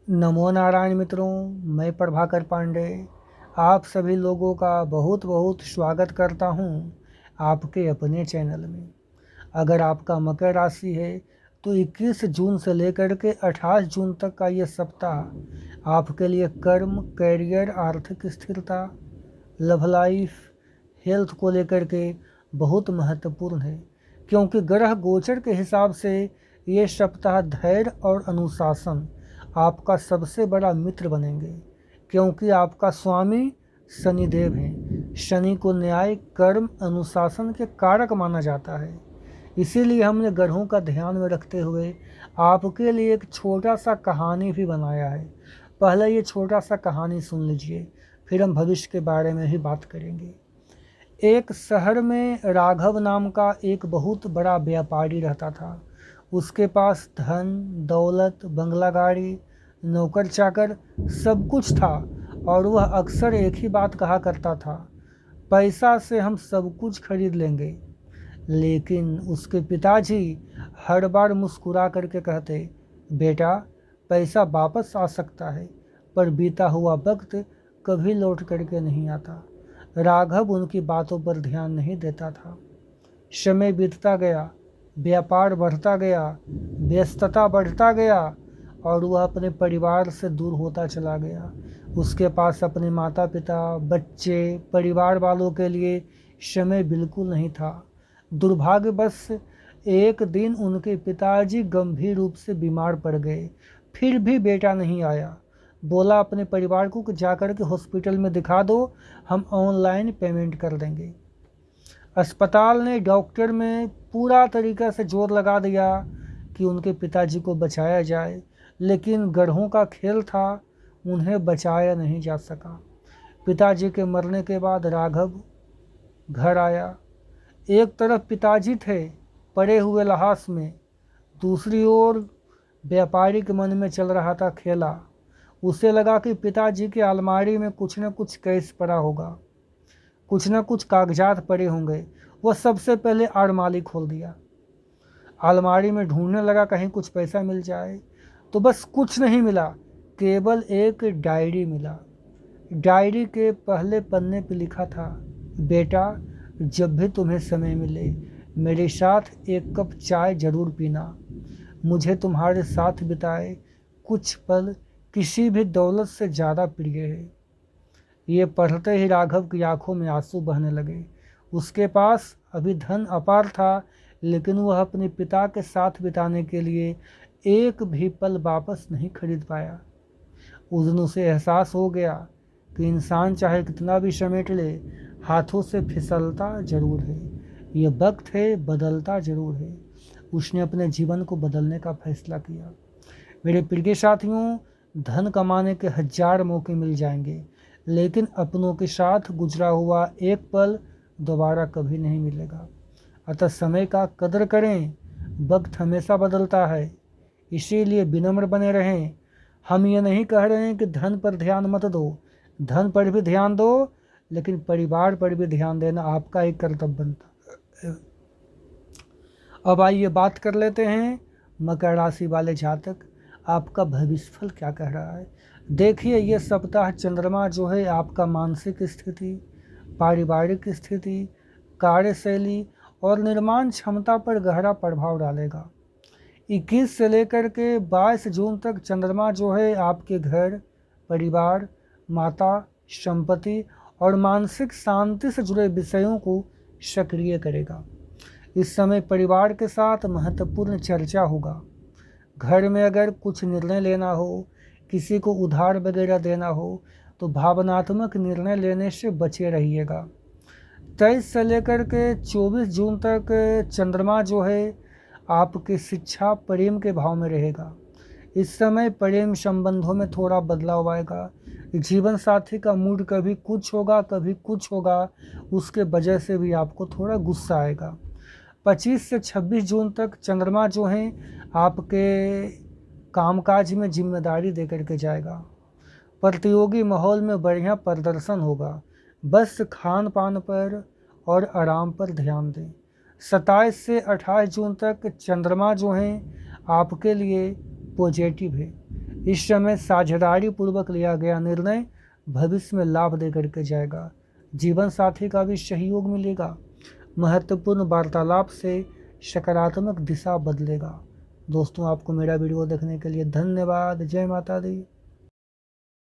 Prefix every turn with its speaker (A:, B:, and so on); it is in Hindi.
A: नमो नारायण मित्रों, मैं प्रभाकर पांडे आप सभी लोगों का बहुत बहुत स्वागत करता हूं आपके अपने चैनल में। अगर आपका मकर राशि है तो 21 जून से लेकर के 28 जून तक का ये सप्ताह आपके लिए कर्म, कैरियर, आर्थिक स्थिरता, लव लाइफ, हेल्थ को लेकर के बहुत महत्वपूर्ण है, क्योंकि ग्रह गोचर के हिसाब से ये सप्ताह धैर्य और अनुशासन आपका सबसे बड़ा मित्र बनेंगे, क्योंकि आपका स्वामी शनिदेव हैं। शनि को न्याय, कर्म, अनुशासन के कारक माना जाता है। इसीलिए हमने ग्रहों का ध्यान में रखते हुए आपके लिए एक छोटा सा कहानी भी बनाया है। पहले ये छोटा सा कहानी सुन लीजिए, फिर हम भविष्य के बारे में भी बात करेंगे। एक शहर में राघव नाम का एक बहुत बड़ा व्यापारी रहता था। उसके पास धन, दौलत, बंगला गाड़ी, नौकर चाकर सब कुछ था, और वह अक्सर एक ही बात कहा करता था, पैसा से हम सब कुछ खरीद लेंगे। लेकिन उसके पिताजी हर बार मुस्कुरा करके कहते, बेटा, पैसा वापस आ सकता है, पर बीता हुआ वक्त कभी लौट करके नहीं आता। राघव उनकी बातों पर ध्यान नहीं देता था। समय बीतता गया, व्यापार बढ़ता गया, व्यस्तता बढ़ता गया, और वह अपने परिवार से दूर होता चला गया। उसके पास अपने माता पिता, बच्चे, परिवार वालों के लिए समय बिल्कुल नहीं था। दुर्भाग्यवश एक दिन उनके पिताजी गंभीर रूप से बीमार पड़ गए। फिर भी बेटा नहीं आया। बोला अपने परिवार को कि जाकर के हॉस्पिटल में दिखा दो, हम ऑनलाइन पेमेंट कर देंगे। अस्पताल ने, डॉक्टर में पूरा तरीका से जोर लगा दिया कि उनके पिताजी को बचाया जाए, लेकिन ग्रहों का खेल था, उन्हें बचाया नहीं जा सका। पिताजी के मरने के बाद राघव घर आया। एक तरफ पिताजी थे पड़े हुए लाश में, दूसरी ओर व्यापारी के मन में चल रहा था खेला। उसे लगा कि पिताजी की अलमारी में कुछ न कुछ कैश पड़ा होगा, कुछ न कुछ कागजात पड़े होंगे। वह सबसे पहले अलमारी खोल दिया। अलमारी में ढूंढने लगा कहीं कुछ पैसा मिल जाए, तो बस कुछ नहीं मिला, केवल एक डायरी मिला। डायरी के पहले पन्ने पर लिखा था, बेटा, जब भी तुम्हें समय मिले मेरे साथ एक कप चाय जरूर पीना। मुझे तुम्हारे साथ बिताए कुछ पल किसी भी दौलत से ज़्यादा प्रिय है। ये पढ़ते ही राघव की आंखों में आंसू बहने लगे। उसके पास अभी धन अपार था, लेकिन वह अपने पिता के साथ बिताने के लिए एक भी पल वापस नहीं खरीद पाया। उस दिन उसे एहसास हो गया कि इंसान चाहे कितना भी समेट ले, हाथों से फिसलता जरूर है। ये वक्त है, बदलता जरूर है। उसने अपने जीवन को बदलने का फैसला किया। मेरे प्रिय साथियों, धन कमाने के 1000 मौके मिल जाएंगे, लेकिन अपनों के साथ गुजरा हुआ एक पल दोबारा कभी नहीं मिलेगा। अतः समय का कदर करें, वक्त हमेशा बदलता है, इसीलिए विनम्र बने रहें। हम ये नहीं कह रहे हैं कि धन पर ध्यान मत दो, धन पर भी ध्यान दो, लेकिन परिवार पर भी ध्यान देना आपका एक कर्तव्य बनता है। अब आइए बात कर लेते हैं मकर राशि वाले जातक, आपका भविष्यफल क्या कह रहा है। देखिए, ये सप्ताह चंद्रमा जो है आपका मानसिक स्थिति, पारिवारिक स्थिति, कार्यशैली और निर्माण क्षमता पर गहरा प्रभाव डालेगा। 21 से लेकर के 22 जून तक चंद्रमा जो है आपके घर, परिवार, माता, संपत्ति और मानसिक शांति से जुड़े विषयों को सक्रिय करेगा। इस समय परिवार के साथ महत्वपूर्ण चर्चा होगा। घर में अगर कुछ निर्णय लेना हो, किसी को उधार वगैरह देना हो, तो भावनात्मक निर्णय लेने से बचे रहिएगा। 23 से लेकर के 24 जून तक चंद्रमा जो है आपकी शिक्षा, प्रेम के भाव में रहेगा। इस समय प्रेम संबंधों में थोड़ा बदलाव आएगा। जीवन साथी का मूड कभी कुछ होगा, कभी कुछ होगा, उसके वजह से भी आपको थोड़ा गुस्सा आएगा। 25 से 26 जून तक चंद्रमा जो है आपके कामकाज में जिम्मेदारी दे करके जाएगा। प्रतियोगी माहौल में बढ़िया प्रदर्शन होगा। बस खान पान पर और आराम पर ध्यान दें। 27 से 28 जून तक चंद्रमा जो हैं आपके लिए पॉजिटिव है। इस समय साझेदारी पूर्वक लिया गया निर्णय भविष्य में लाभ दे करके जाएगा। जीवन साथी का भी सहयोग मिलेगा। महत्वपूर्ण वार्तालाप से सकारात्मक दिशा बदलेगा। दोस्तों, आपको मेरा वीडियो देखने के लिए धन्यवाद। जय माता दी।